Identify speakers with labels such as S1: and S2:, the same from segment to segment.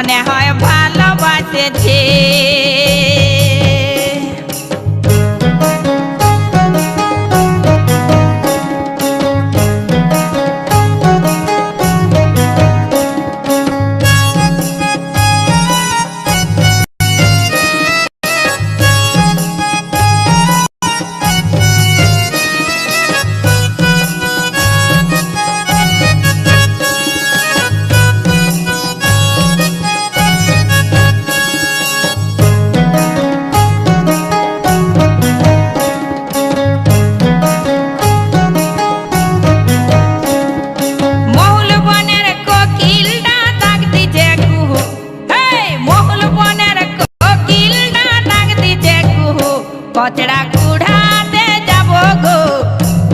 S1: মনে হয় ভালোবাসেছে। কচড়া কুড়াতে যাব গো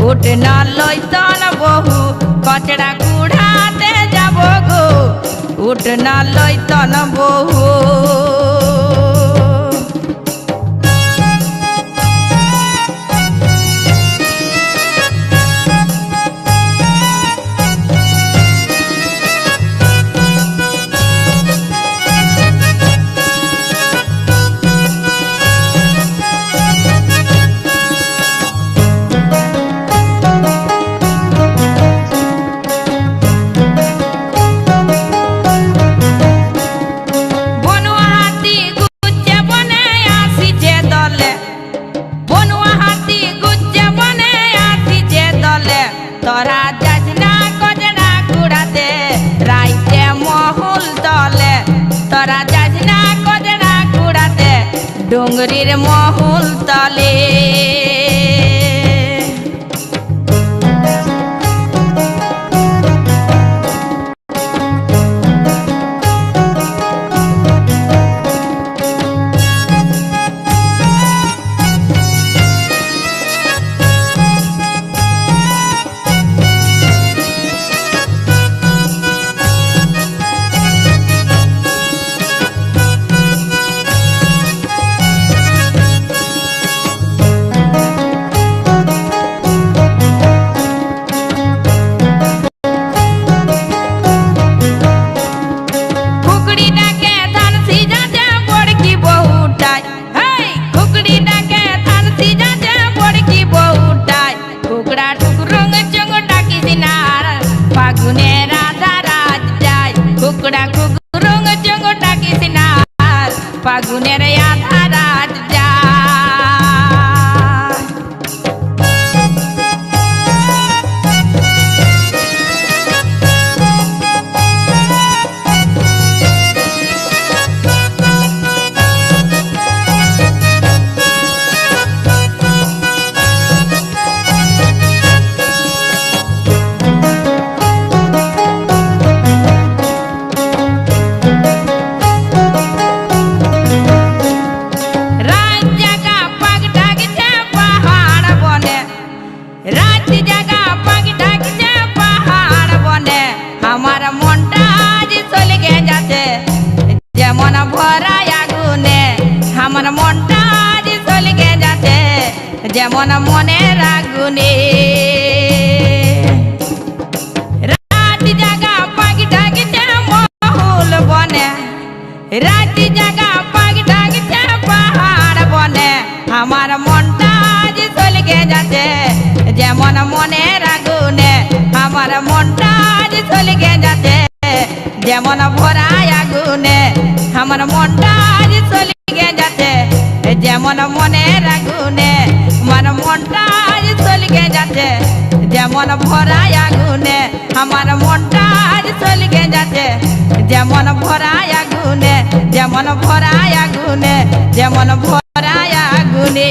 S1: উঠ না লইতন বহু, কচড়া কুড়াতে যাব গো উঠ না লইতন বহু। তোরা যাস না কচড়া কুড়াতে রাইতে মহুল তলে, তোরা যাস না কচড়া কুড়াতে ডুংরির মহুল তলে। ফাগুনের আধা রাত যায়। আমার মনটা আজ চলে যাচ্ছে যেমন ভরা আগুনে, আমার মনটা আজ চলে যাচ্ছে যেমন মনের আগুনে। রাত জাগা পাখি ডাকছে মহুল বনে, রাত জাগা পাখি ডাকছে পাহাড় বনে, আমার মনটা আজ চলে যাচ্ছে যেমন মনের আগুনে, আমার মনটা আজ চলে যাচ্ছে যেমন ভরা আগুনে, আমার মনটা আজ চলে যাচ্ছে যেমন মনের আগুনে, আমার মনটা আজ চলে যাচ্ছে যেমন ভরা আগুনে, আমার মনটা আজ চলে যাচ্ছে যেমন ভরা আগুনে, যেমন ভরা আগুনে, যেমন ভরা আগুনে।